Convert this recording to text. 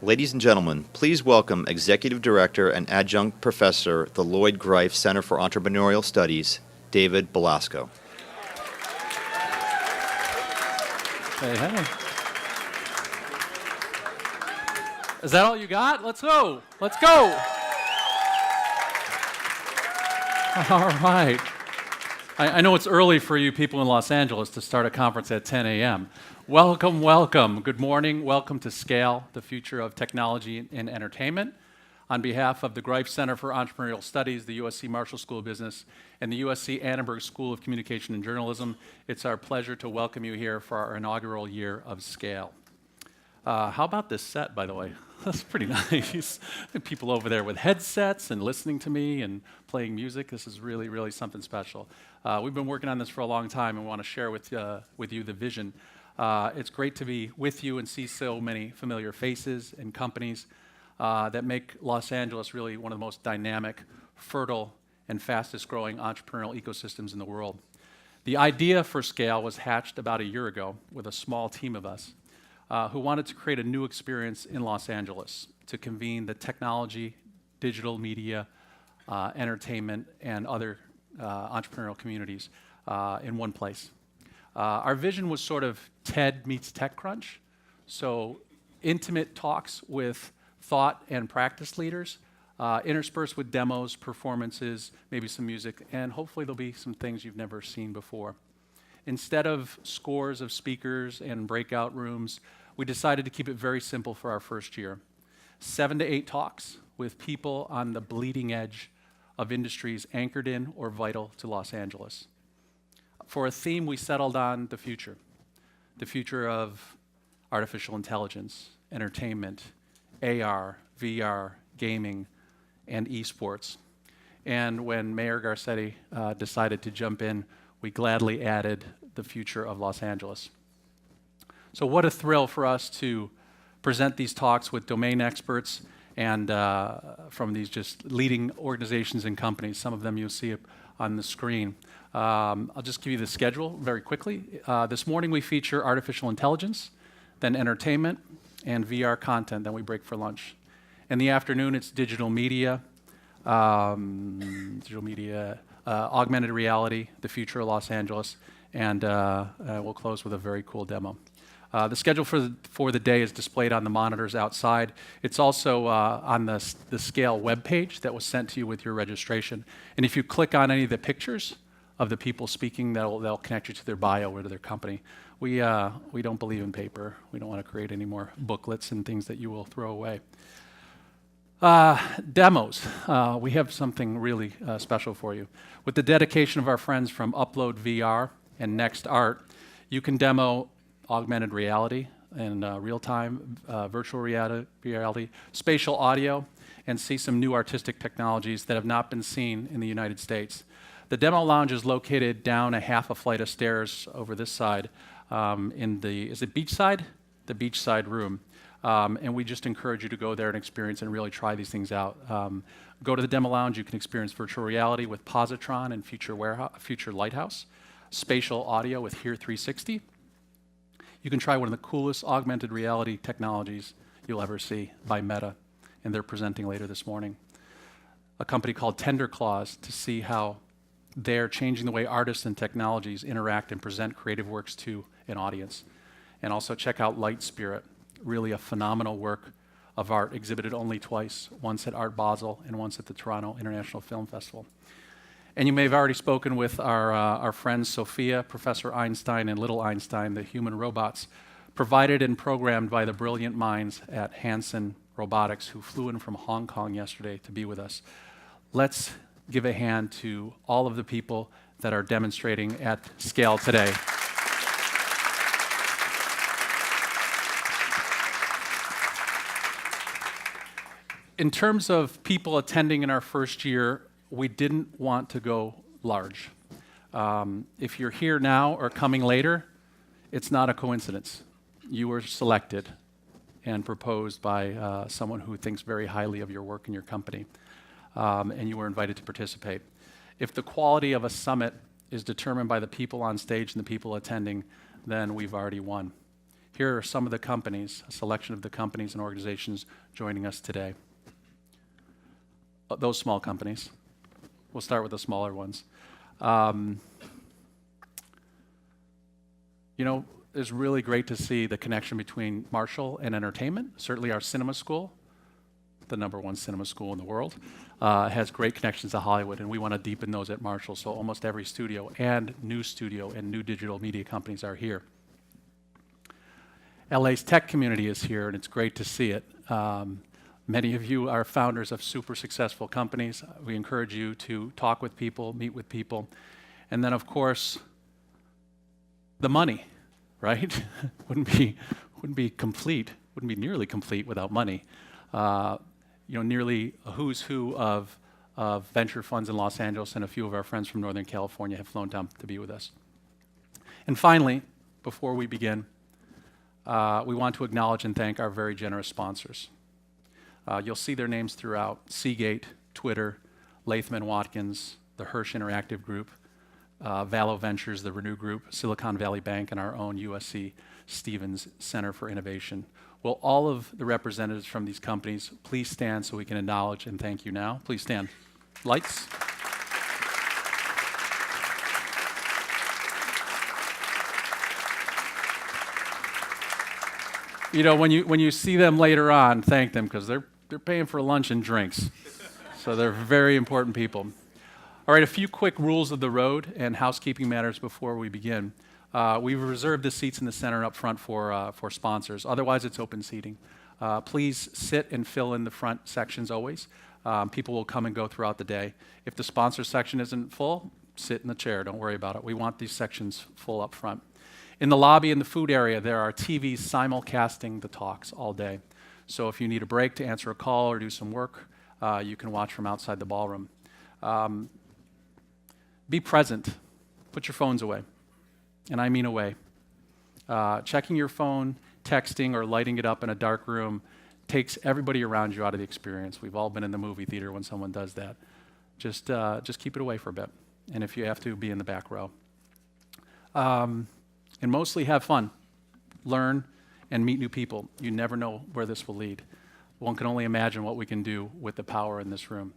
Ladies and gentlemen, please welcome Executive Director and Adjunct Professor, the Lloyd Greif Center for Entrepreneurial Studies, David Belasco. Hey, hey. Is that all you got? Let's go. Let's go. All right. I know it's early for you people in Los Angeles to start a conference at 10 a.m. Welcome, welcome. Good morning. Welcome to Scale, the future of technology and entertainment. On behalf of the Greif Center for Entrepreneurial Studies, the USC Marshall School of Business, and the USC Annenberg School of Communication and Journalism, it's our pleasure to welcome you here for our inaugural year of Scale. How about this set, by the way? That's pretty nice. People over there with headsets and listening to me and playing music. This is really, really something special. We've been working on this for a long time and want to share with you the vision. It's great to be with you and see so many familiar faces and companies that make Los Angeles really one of the most dynamic, fertile, and fastest growing entrepreneurial ecosystems in the world. The idea for Scale was hatched about a year ago with a small team of us who wanted to create a new experience in Los Angeles to convene the technology, digital media, entertainment, and other entrepreneurial communities in one place. Our vision was sort of TED meets TechCrunch, so intimate talks with thought and practice leaders, interspersed with demos, performances, maybe some music, and hopefully there'll be some things you've never seen before. Instead of scores of speakers and breakout rooms, we decided to keep it very simple for our first year. 7 to 8 talks with people on the bleeding edge of industries anchored in or vital to Los Angeles. For a theme, we settled on the future of artificial intelligence, entertainment, AR, VR, gaming, and esports. And when Mayor Garcetti decided to jump in, we gladly added the future of Los Angeles. So what a thrill for us to present these talks with domain experts and from these just leading organizations and companies. Some of them you'll see on the screen. I'll just give you the schedule very quickly. This morning we feature artificial intelligence, then entertainment, and VR content, then we break for lunch. In the afternoon, it's digital media, augmented reality, the future of Los Angeles, and we'll close with a very cool demo. The schedule for the day is displayed on the monitors outside. It's also on the Scale webpage that was sent to you with your registration. And if you click on any of the pictures of the people speaking, they'll connect you to their bio or to their company. We don't believe in paper. We don't want to create any more booklets and things that you will throw away. Demos. We have something really special for you. With the dedication of our friends from Upload VR and Next Art, you can demo augmented reality and real-time virtual reality, spatial audio, and see some new artistic technologies that have not been seen in the United States. The demo lounge is located down a half a flight of stairs over this side is it beachside? The beachside room. And we just encourage you to go there and experience and really try these things out. Go to the demo lounge, you can experience virtual reality with Positron and Future Lighthouse, spatial audio with Here 360. You can try one of the coolest augmented reality technologies you'll ever see by Meta, and they're presenting later this morning. A company called Tender Claws to see how they're changing the way artists and technologies interact and present creative works to an audience. And also check out Light Spirit, really a phenomenal work of art exhibited only twice, once at Art Basel and once at the Toronto International Film Festival. And you may have already spoken with our friends Sophia, Professor Einstein, and Little Einstein, the human robots, provided and programmed by the brilliant minds at Hanson Robotics, who flew in from Hong Kong yesterday to be with us. Let's give a hand to all of the people that are demonstrating at Scale today. In terms of people attending in our first year, we didn't want to go large. If you're here now or coming later, it's not a coincidence. You were selected and proposed by someone who thinks very highly of your work and your company, and you were invited to participate. If the quality of a summit is determined by the people on stage and the people attending, then we've already won. here are some of the companies, a selection of the companies and organizations joining us today. Those small companies. We'll start with the smaller ones. It's really great to see the connection between Marshall and entertainment. Certainly our cinema school, the #1 cinema school in the world, has great connections to Hollywood, and we want to deepen those at Marshall. So almost every studio and new digital media companies are here. LA's tech community is here, and it's great to see it. Many of you are founders of super successful companies. We encourage you to talk with people, meet with people. And then, of course, the money, right? wouldn't be complete, wouldn't be nearly complete without money. Nearly a who's who of venture funds in Los Angeles, and a few of our friends from Northern California have flown down to be with us. And finally, before we begin, we want to acknowledge and thank our very generous sponsors. You'll see their names throughout: Seagate, Twitter, Latham & Watkins, the Hirsch Interactive Group, Valo Ventures, the Renew Group, Silicon Valley Bank, and our own USC Stevens Center for Innovation. Will all of the representatives from these companies please stand so we can acknowledge and thank you now? Please stand. Lights. When you see them later on, thank them, because they're paying for lunch and drinks. So they're very important people. All right, a few quick rules of the road and housekeeping matters before we begin. We've reserved the seats in the center up front for sponsors. Otherwise, it's open seating. Please sit and fill in the front sections always. People will come and go throughout the day. If the sponsor section isn't full, sit in the chair. Don't worry about it. We want these sections full up front. In the lobby and the food area, there are TVs simulcasting the talks all day. So if you need a break to answer a call or do some work, you can watch from outside the ballroom. Be present. Put your phones away. And I mean away. Checking your phone, texting, or lighting it up in a dark room takes everybody around you out of the experience. We've all been in the movie theater when someone does that. Just keep it away for a bit. And if you have to, be in the back row. And mostly have fun, learn, and meet new people. You never know where this will lead. One can only imagine what we can do with the power in this room.